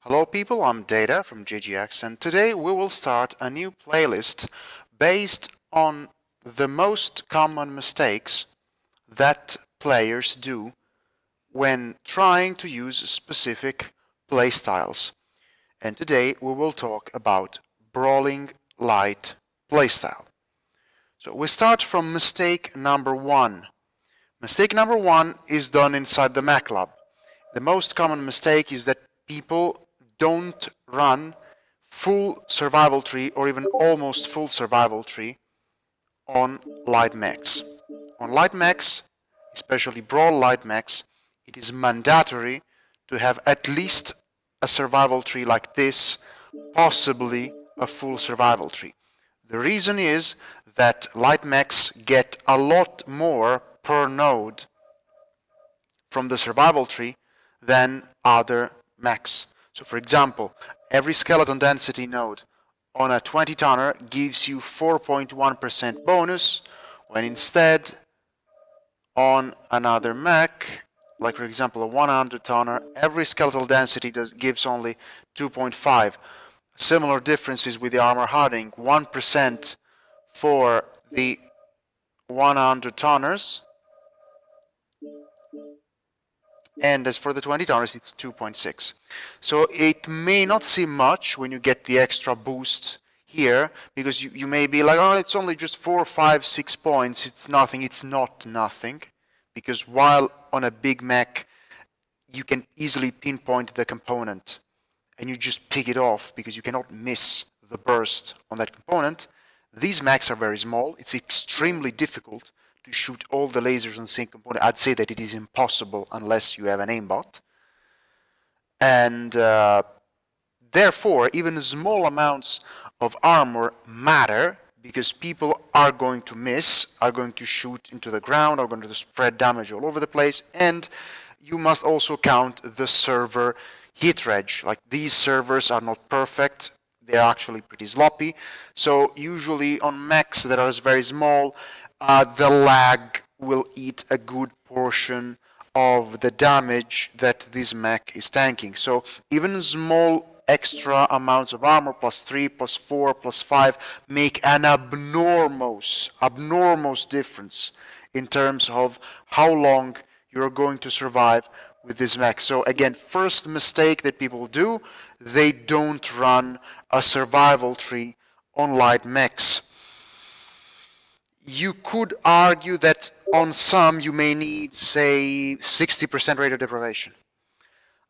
Hello people, I'm Data from GGX and today we will start a new playlist based on the most common mistakes that players do when trying to use specific playstyles. And today we will talk about brawling light playstyle. So we start from mistake number 1. Mistake number 1 is done inside the Mac lab. The most common mistake is that people don't run full survival tree or even almost full survival tree on light mechs. On light mechs, especially brawl light mechs, it is mandatory to have at least a survival tree like this, possibly a full survival tree. The reason is that light mechs get a lot more per node from the survival tree than other mechs. So for example, every skeleton density node on a 20 tonner gives you 4.1% bonus, when instead on another mech, like for example a 100 tonner, every skeletal density gives only 2.5. Similar differences with the armor hardening, 1% for the 100 tonners, and as for the 20 tonners, it's 2.6. So it may not seem much when you get the extra boost here, because you may be like, oh, it's only just 4, 5, 6 points, it's nothing. It's not nothing, because while on a big mech, you can easily pinpoint the component, and you just pick it off, because you cannot miss the burst on that component. These mechs are very small. It's extremely difficult to shoot all the lasers on the same component. I'd say that it is impossible unless you have an aimbot. And therefore, even small amounts of armor matter, because people are going to miss, are going to shoot into the ground, are going to spread damage all over the place, and you must also count the server hit reg. Like, these servers are not perfect. They're actually pretty sloppy. So usually on mechs that are very small, the lag will eat a good portion of the damage that this mech is tanking. So even small extra amounts of armor, +3, +4, +5, make an abnormous difference in terms of how long you're going to survive with this mech. So again, first mistake that people do, they don't run a survival tree on light mechs. You could argue that on some you may need, say, 60% rate of deprivation.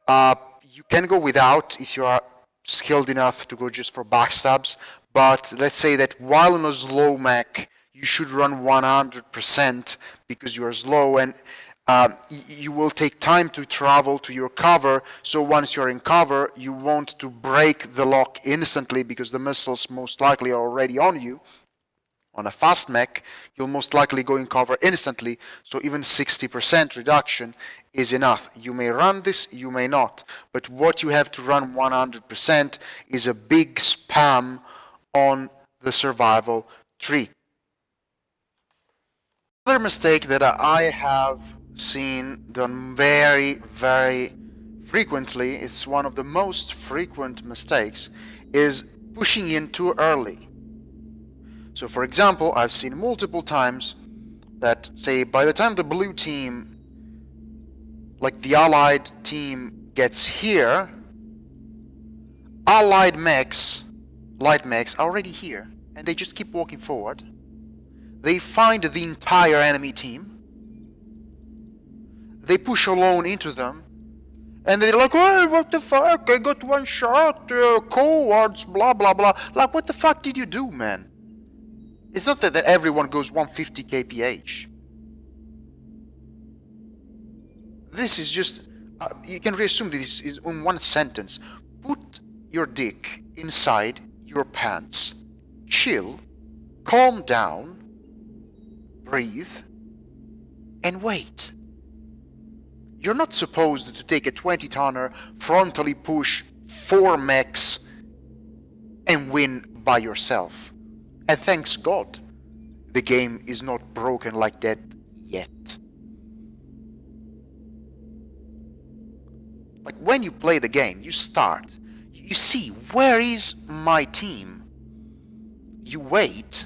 You can go without if you are skilled enough to go just for backstabs, but let's say that while on a slow mech, you should run 100% because you are slow, and you will take time to travel to your cover. So once you're in cover, you want to break the lock instantly because the missiles most likely are already on you. On a fast mech, you'll most likely go in cover instantly, so even 60% reduction is enough. You may run this, you may not, but what you have to run 100% is a big spam on the survival tree. Another mistake that I have seen done very, very frequently, it's one of the most frequent mistakes, is pushing in too early. So for example, I've seen multiple times that, say, by the time the blue team, like the allied team, gets here, allied mechs, light mechs, are already here, and they just keep walking forward. They find the entire enemy team, they push alone into them, and they're like, oh, what the fuck, I got one shot, cowards, blah blah blah. Like, what the fuck did you do, man? It's not that everyone goes 150 kph. This is just, you can reassume this is in one sentence. Put your dick inside your pants. Chill, calm down, breathe, and wait. You're not supposed to take a 20 tonner, frontally push 4 mechs, and win by yourself. And thanks God, the game is not broken like that yet. Like, when you play the game, you start, you see, where is my team? You wait.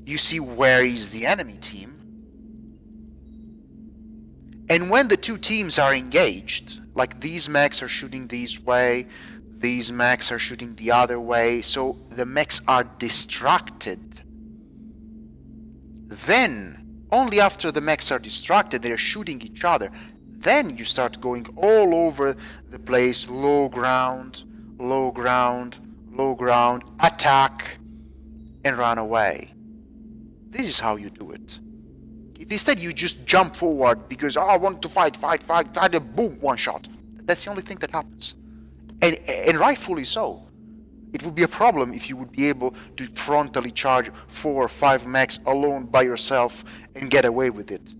You see where is the enemy team. And when the two teams are engaged, like these mechs are shooting this way, these mechs are shooting the other way, so the mechs are distracted. Then, only after the mechs are distracted, they're shooting each other, then you start going all over the place, low ground, low ground, low ground, attack, and run away. This is how you do it. If instead you just jump forward because, oh, I want to fight, and boom, one shot. That's the only thing that happens. And rightfully so. It would be a problem if you would be able to frontally charge 4 or 5 mechs alone by yourself and get away with it.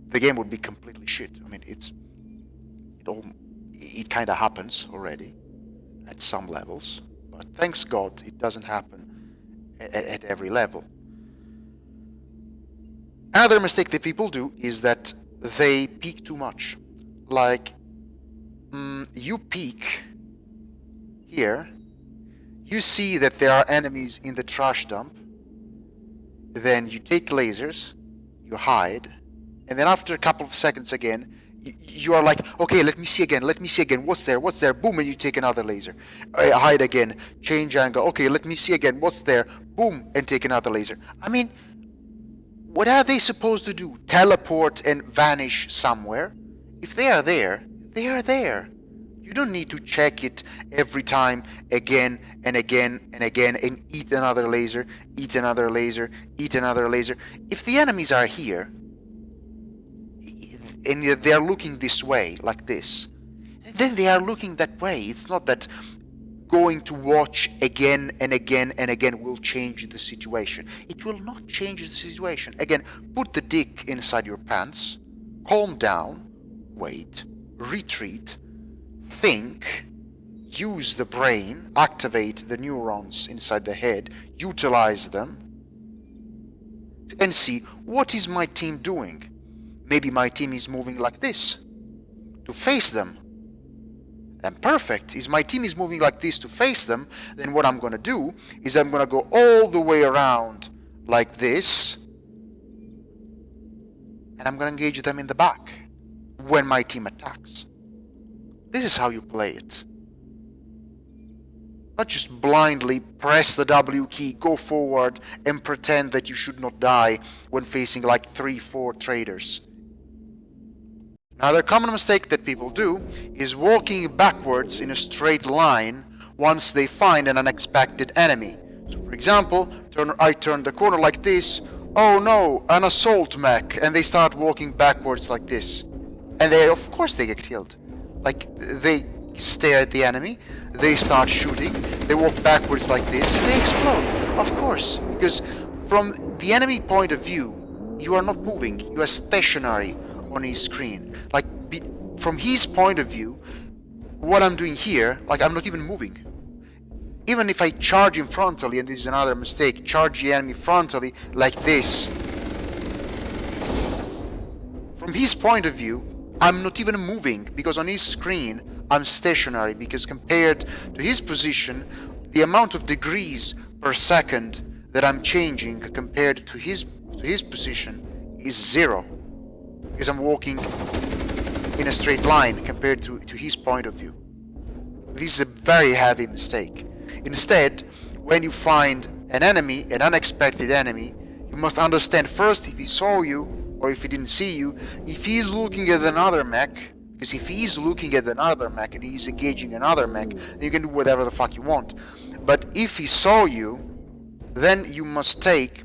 The game would be completely shit. I mean, it kind of happens already at some levels, but thanks God it doesn't happen at every level. Another mistake that people do is that they peek too much. Like, you peek here, you see that there are enemies in the trash dump, then you take lasers, you hide, and then after a couple of seconds again, you are like, okay, let me see again, what's there, boom, and you take another laser. Hide again, change angle, okay, let me see again, what's there, boom, and take another laser. I mean, what are they supposed to do? Teleport and vanish somewhere? If they are there, they are there. You don't need to check it every time again and again and again and eat another laser, eat another laser, eat another laser. If the enemies are here and they are looking this way, like this, then they are looking that way. It's not that going to watch again and again and again will change the situation. It will not change the situation. Again, put the dick inside your pants, calm down, wait, retreat, think, use the brain, activate the neurons inside the head, utilize them, and see what is my team doing. Maybe my team is moving like this to face them. And perfect, is my team is moving like this to face them, then what I'm going to do is I'm going to go all the way around like this, and I'm going to engage them in the back when my team attacks. This is how you play it. Not just blindly press the W key, go forward, and pretend that you should not die when facing like 3-4 traders. Another common mistake that people do is walking backwards in a straight line once they find an unexpected enemy. So for example, I turn the corner like this, oh no, an assault mech, and they start walking backwards like this. And of course they get killed. Like, they stare at the enemy, they start shooting, they walk backwards like this, and they explode. Of course, because from the enemy point of view, you are not moving, you are stationary on his screen. Like, from his point of view, what I'm doing here, like, I'm not even moving. Even if I charge him frontally, and this is another mistake, charge the enemy frontally like this. From his point of view, I'm not even moving, because on his screen, I'm stationary, because compared to his position, the amount of degrees per second that I'm changing compared to his position is 0. Because I'm walking in a straight line compared to his point of view. This is a very heavy mistake. Instead, when you find an enemy, an unexpected enemy, you must understand first if he saw you or if he didn't see you, if he is looking at another mech, because if he is looking at another mech and he is engaging another mech, then you can do whatever the fuck you want. But if he saw you, then you must take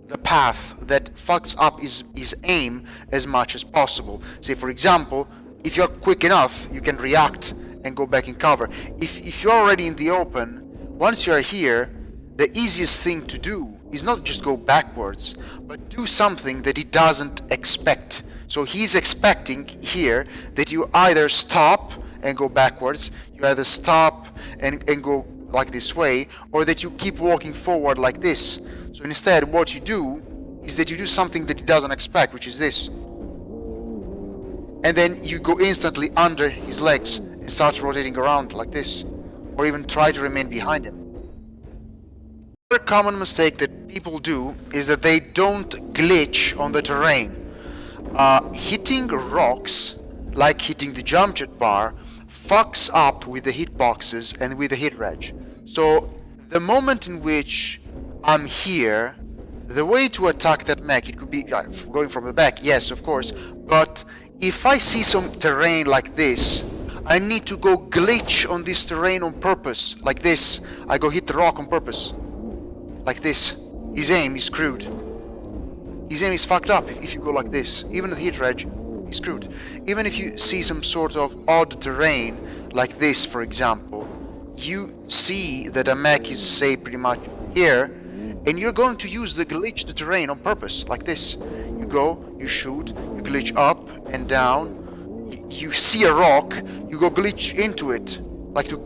the path that fucks up his aim as much as possible. Say, for example, if you're quick enough, you can react and go back in cover. If you're already in the open, once you're here, the easiest thing to do is not just go backwards, but do something that he doesn't expect. So he's expecting here that you either stop and go backwards, you either stop and go like this way, or that you keep walking forward like this. So instead, what you do is that you do something that he doesn't expect, which is this. And then you go instantly under his legs and start rotating around like this, or even try to remain behind him. Another common mistake that people do is that they don't glitch on the terrain. Hitting rocks, like hitting the jump jet bar, fucks up with the hitboxes and with the hit reg. So the moment in which I'm here, the way to attack that mech, it could be going from the back, yes, of course, but if I see some terrain like this, I need to go glitch on this terrain on purpose, like this. I go hit the rock on purpose, like this. His aim is screwed. His aim is fucked up if you go like this. Even the hit reg, he's screwed. Even if you see some sort of odd terrain, like this for example, you see that a mech is, say, pretty much here, and you're going to use the glitch the terrain on purpose, like this. You go, you shoot, you glitch up and down, you see a rock, you go glitch into it, like to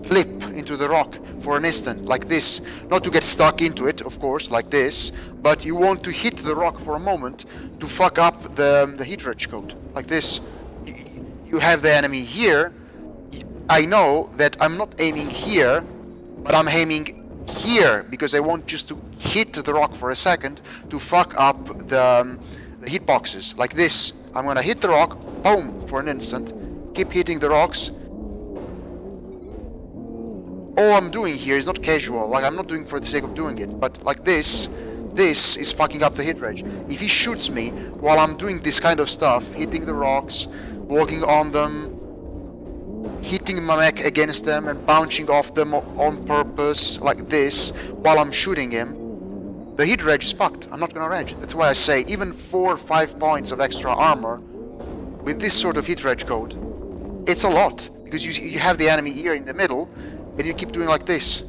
clip into the rock for an instant, like this. Not to get stuck into it, of course, like this, but you want to hit the rock for a moment to fuck up the hit reg code, like this. You have the enemy here. I know that I'm not aiming here, but I'm aiming here because I want just to hit the rock for a second to fuck up the hitboxes, like this. I'm gonna hit the rock, boom, for an instant, keep hitting the rocks. All I'm doing here is not casual, like I'm not doing for the sake of doing it, but like this is fucking up the hit reg. If he shoots me while I'm doing this kind of stuff, hitting the rocks, walking on them, hitting my mech against them and bouncing off them on purpose, like this, while I'm shooting him, the hit reg is fucked. I'm not gonna reg. That's why I say even 4 or 5 points of extra armor with this sort of hit reg code, it's a lot, because you have the enemy here in the middle and you keep doing like this.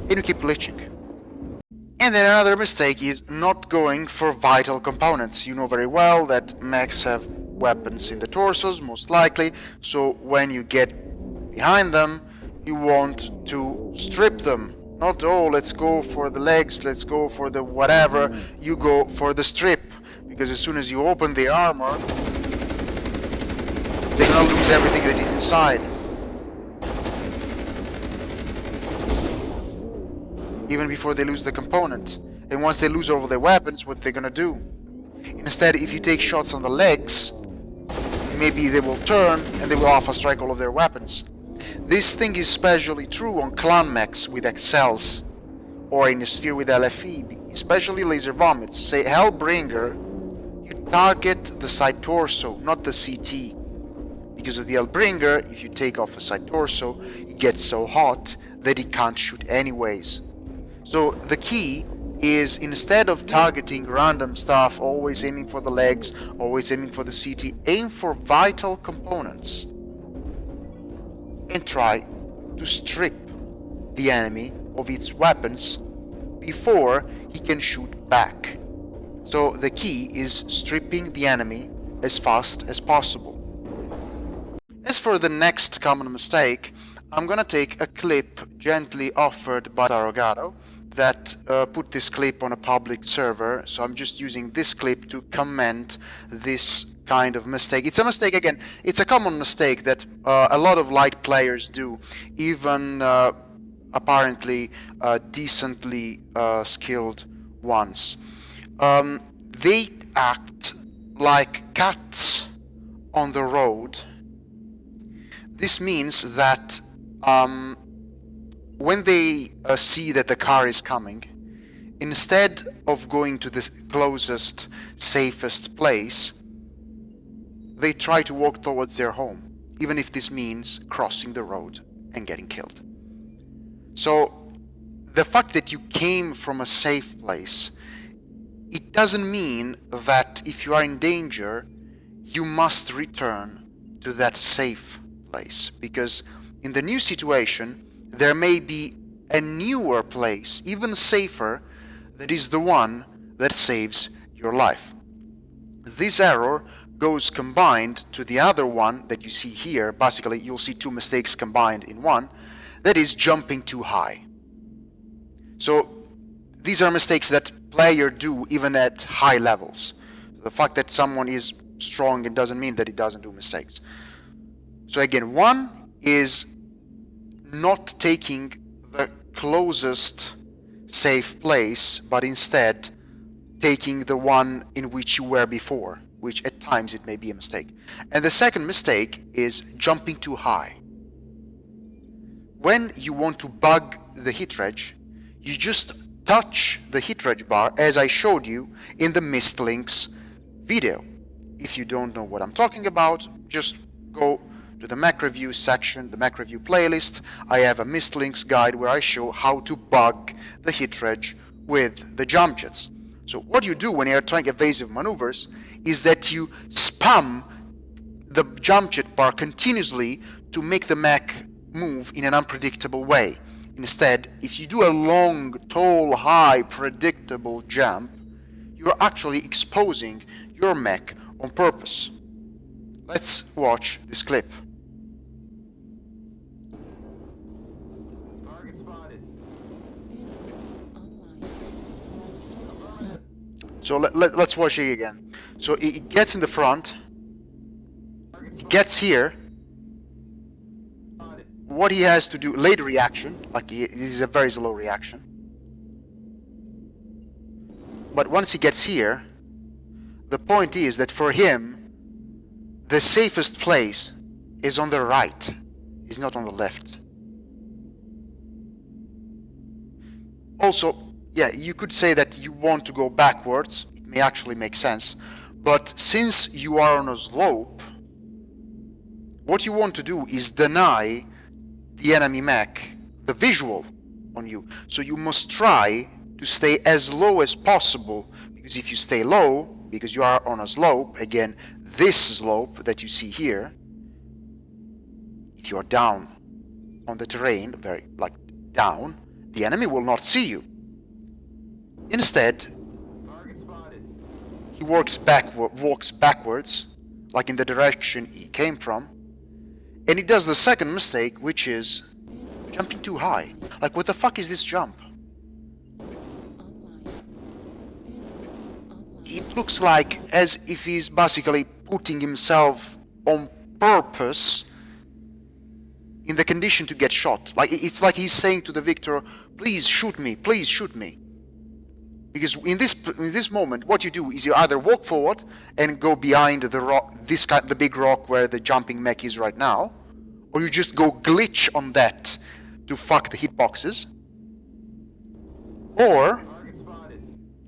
And you keep glitching. And then another mistake is not going for vital components. You know very well that mechs have weapons in the torsos, most likely, so when you get behind them, you want to strip them. Not, oh, let's go for the legs, let's go for the whatever, you go for the strip, because as soon as you open the armor, they're gonna lose everything that is inside. Even before they lose the component. And once they lose all their weapons, what they're gonna do? Instead, if you take shots on the legs, maybe they will turn and they will alpha strike all of their weapons. This thing is especially true on clan mechs with Excels, or in a sphere with LFE, especially laser vomits. Say Hellbringer, you target the side torso, not the CT. Because of the Hellbringer, if you take off a side torso, it gets so hot that it can't shoot anyways. So the key is, instead of targeting random stuff, always aiming for the legs, always aiming for the CT, aim for vital components and try to strip the enemy of its weapons before he can shoot back. So the key is stripping the enemy as fast as possible. As for the next common mistake, I'm gonna take a clip gently offered by Tarogato that put this clip on a public server, so I'm just using this clip to comment this kind of mistake. It's a mistake, again, it's a common mistake that a lot of light players do, even apparently decently skilled ones. They act like cats on the road. This means that when they see that the car is coming, instead of going to the closest, safest place, they try to walk towards their home, even if this means crossing the road and getting killed. So the fact that you came from a safe place, it doesn't mean that if you are in danger, you must return to that safe place, because in the new situation, there may be a newer place, even safer, that is the one that saves your life. This error goes combined to the other one that you see here. Basically, you'll see two mistakes combined in one. That is jumping too high. So these are mistakes that players do even at high levels. The fact that someone is strong, it doesn't mean that he doesn't do mistakes. So again, one is not taking the closest safe place, but instead taking the one in which you were before, which at times it may be a mistake. And the second mistake is jumping too high. When you want to bug the hit reg, you just touch the hit reg bar as I showed you in the missed links video. If you don't know what I'm talking about, just go to the Mac review section, the Mac review playlist. I have a missed links guide where I show how to bug the hit reg with the jump jets. So what you do when you're trying evasive maneuvers is that you spam the jump jet bar continuously to make the mech move in an unpredictable way. Instead, if you do a long, tall, high, predictable jump, you're actually exposing your mech on purpose. Let's watch this clip. Target spotted. So let's watch it again. So it gets in the front, it gets here. What he has to do, late reaction, like this is a very slow reaction. But once he gets here, the point is that for him, the safest place is on the right, is not on the left. Also, yeah, you could say that you want to go backwards, it may actually make sense, but since you are on a slope, what you want to do is deny the enemy mech the visual on you. So you must try to stay as low as possible, because if you stay low, because you are on a slope, again, this slope that you see here, if you are down on the terrain, very like down, the enemy will not see you. Instead, he walks backwards, like in the direction he came from, and he does the second mistake, which is jumping too high. Like, what the fuck is this jump? It looks like as if he's basically putting himself on purpose in the condition to get shot. Like, it's like he's saying to the victor, please shoot me, please shoot me. Because in this moment, what you do is you either walk forward and go behind the rock, the big rock where the jumping mech is right now, or you just go glitch on that to fuck the hitboxes, or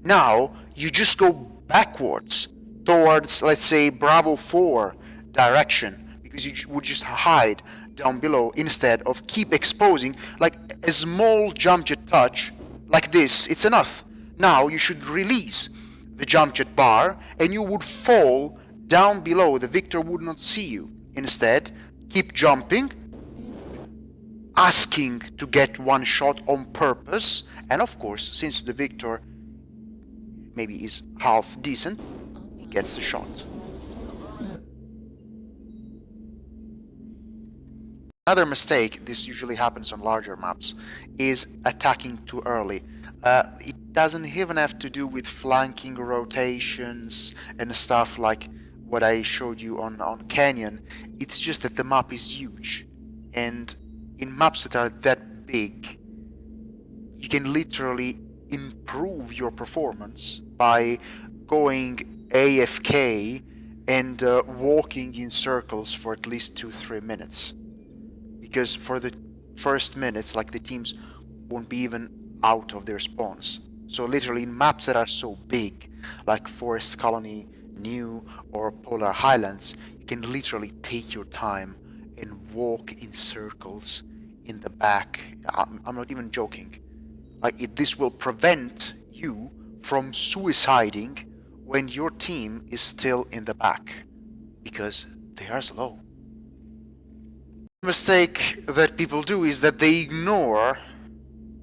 now you just go backwards towards, let's say, Bravo 4 direction, because you would just hide down below instead of keep exposing. Like a small jump jet touch like this, it's enough. Now you should release the jump jet bar and you would fall down below. The victor would not see you. Instead, keep jumping, asking to get one shot on purpose, and of course, since the victor maybe is half decent, he gets the shot. Another mistake, this usually happens on larger maps, is attacking too early. It doesn't even have to do with flanking rotations and stuff like what I showed you on Canyon. It's just that the map is huge, and in maps that are that big, you can literally improve your performance by going AFK and walking in circles for at least 2-3 minutes. Because for the first minutes, like, the teams won't be even out of their spawns. So literally in maps that are so big, like Forest Colony, New, or Polar Highlands, you can literally take your time and walk in circles in the back. I'm not even joking. Like, this will prevent you from suiciding when your team is still in the back, because they are slow. The mistake that people do is that they ignore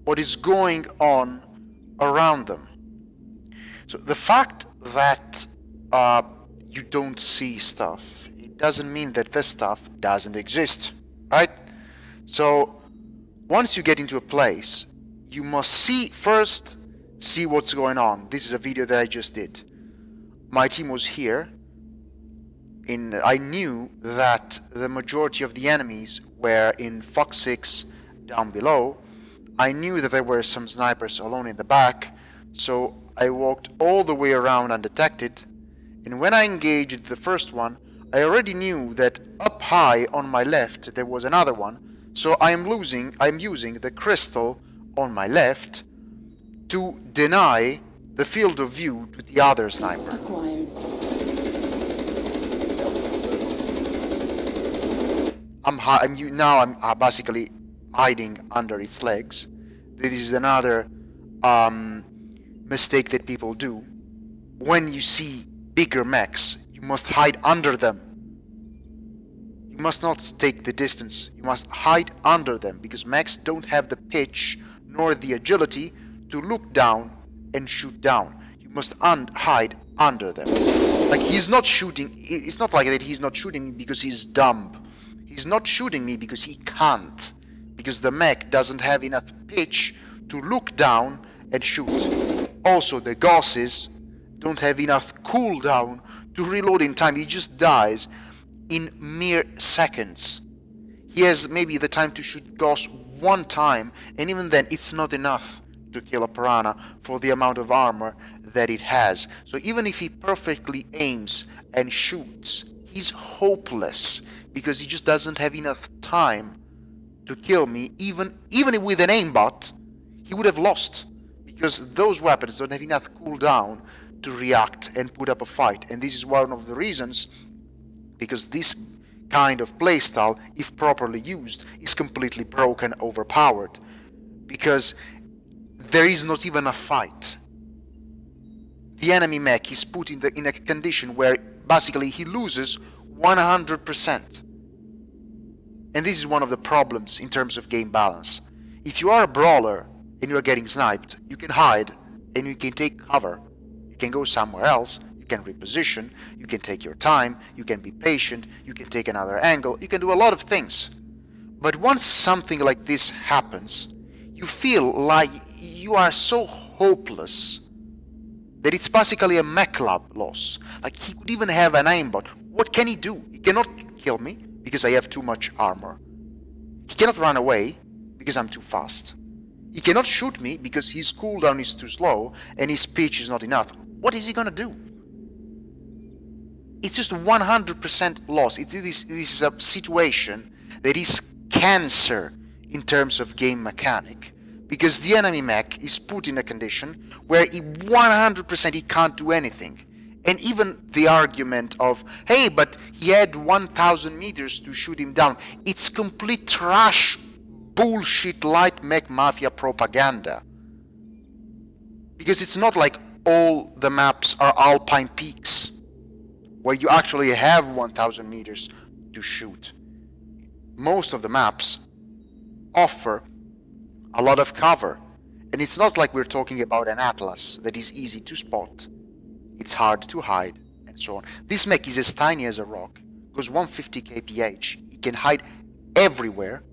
what is going on around them. So the fact that you don't see stuff, it doesn't mean that this stuff doesn't exist, right? So Once you get into a place, you must see what's going on. This is a video that I just did. My team was here. I knew that the majority of the enemies were in Fox 6 down below. I knew that there were some snipers alone in the back, so I walked all the way around undetected, and when I engaged the first one, I already knew that up high on my left there was another one, so I'm using the crystal on my left to deny the field of view to the other sniper. I'm basically hiding under its legs. This is another mistake that people do. When you see bigger mechs, you must hide under them. You must not take the distance. You must hide under them, because mechs don't have the pitch nor the agility to look down and shoot down. You must hide under them. Like, he's not shooting. It's not like that he's not shooting me because he's dumb. He's not shooting me because he can't. Because the mech doesn't have enough pitch to look down and shoot. Also, the Gaussies don't have enough cooldown to reload in time. He just dies in mere seconds. He has maybe the time to shoot Gauss one time, and even then it's not enough to kill a piranha for the amount of armor that it has. So even if he perfectly aims and shoots, he's hopeless, because he just doesn't have enough time to kill me. Even with an aimbot, he would have lost, because those weapons don't have enough cooldown to react and put up a fight. And this is one of the reasons, because this kind of playstyle, if properly used, is completely broken, overpowered, because there is not even a fight. The enemy mech is put in a condition where basically he loses 100%. And this is one of the problems in terms of game balance. If you are a brawler and you are getting sniped, you can hide and you can take cover. You can go somewhere else, you can reposition, you can take your time, you can be patient, you can take another angle, you can do a lot of things. But once something like this happens, you feel like you are so hopeless that it's basically a mech lab loss. Like, he could even have an aimbot. What can he do? He cannot kill me because I have too much armor. He cannot run away because I'm too fast. He cannot shoot me because his cooldown is too slow and his pitch is not enough. What is he gonna do? It's just 100% loss. This is a situation that is cancer in terms of game mechanic, because the enemy mech is put in a condition where 100% he can't do anything. And even the argument of, hey, but he had 1,000 meters to shoot him down, it's complete trash, bullshit, light mech mafia propaganda. Because it's not like all the maps are alpine peaks, where you actually have 1,000 meters to shoot. Most of the maps offer a lot of cover. And it's not like we're talking about an atlas that is easy to spot. It's hard to hide, and so on. This mech is as tiny as a rock, goes 150 kph, he can hide everywhere,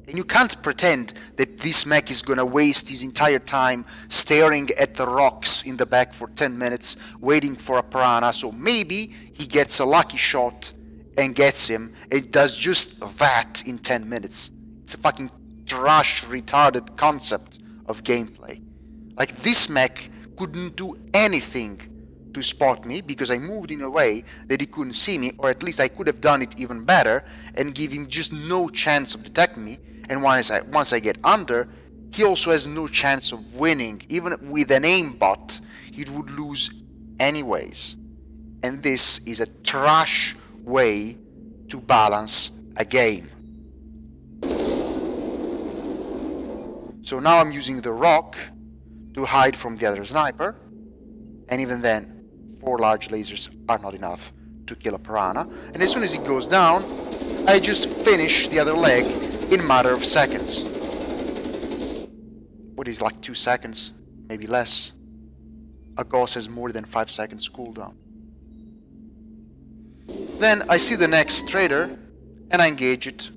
and you can't pretend that this mech is gonna waste his entire time staring at the rocks in the back for 10 minutes, waiting for a piranha, so maybe he gets a lucky shot and gets him, and does just that in 10 minutes. It's a fucking trash, retarded concept of gameplay. Like, this mech couldn't do anything to spot me because I moved in a way that he couldn't see me, or at least I could have done it even better and give him just no chance of detecting me. And once I get under, he also has no chance of winning. Even with an aimbot, he would lose anyways. And this is a trash way to balance a game. So now I'm using the rock to hide from the other sniper, and even then 4 large lasers are not enough to kill a piranha. And as soon as it goes down, I just finish the other leg in a matter of seconds. What is like 2 seconds, maybe less. A Gauss has more than 5 seconds cooldown. Then I see the next trader and I engage it.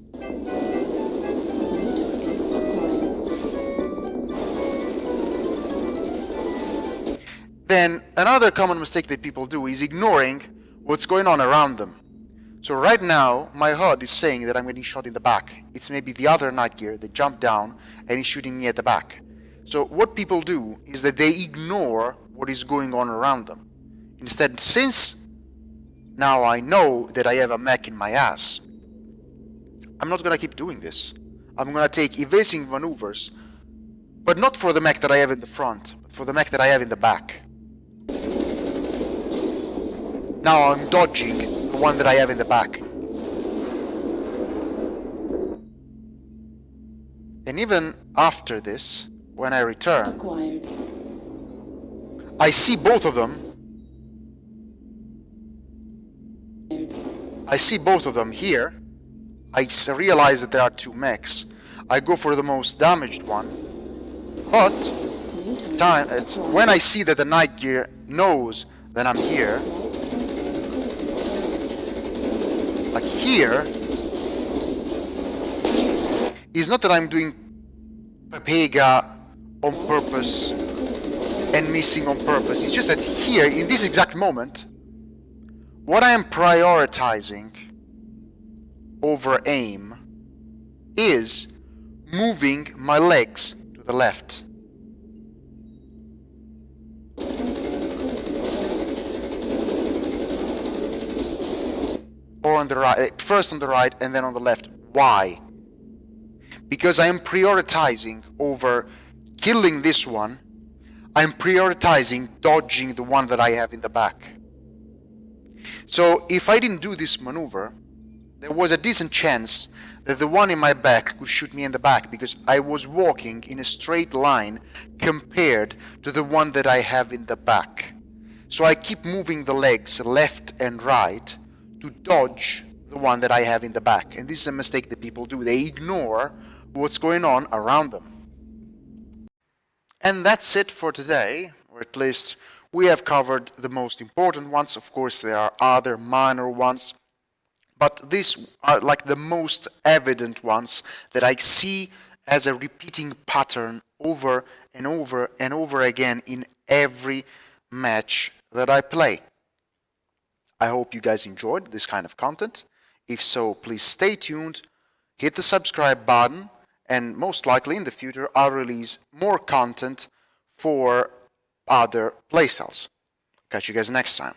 then another common mistake that people do is ignoring what's going on around them. So right now, my HUD is saying that I'm getting shot in the back. It's maybe the other night gear that jumped down and is shooting me at the back. So what people do is that they ignore what is going on around them. Instead, since now I know that I have a mech in my ass, I'm not gonna keep doing this. I'm gonna take evasive maneuvers, but not for the mech that I have in the front, but for the mech that I have in the back. Now I'm dodging the one that I have in the back. And even after this, when I return, I see both of them. I see both of them here. I realize that there are two mechs. I go for the most damaged one. But it's when I see that the night gear knows that I'm here, like here, it's not that I'm doing Pepega on purpose and missing on purpose. It's just that here, in this exact moment, what I am prioritizing over aim is moving my legs to the left. Or on the right, first on the right and then on the left. Why? Because I am prioritizing over killing this one, I'm prioritizing dodging the one that I have in the back. So if I didn't do this maneuver, there was a decent chance that the one in my back could shoot me in the back, because I was walking in a straight line compared to the one that I have in the back. So I keep moving the legs left and right to dodge the one that I have in the back. And this is a mistake that people do. They ignore what's going on around them. And that's it for today, or at least we have covered the most important ones. Of course, there are other minor ones, but these are like the most evident ones that I see as a repeating pattern over and over and over again in every match that I play. I hope you guys enjoyed this kind of content. If so, please stay tuned, hit the subscribe button, and most likely in the future I'll release more content for other playstyles. Catch you guys next time.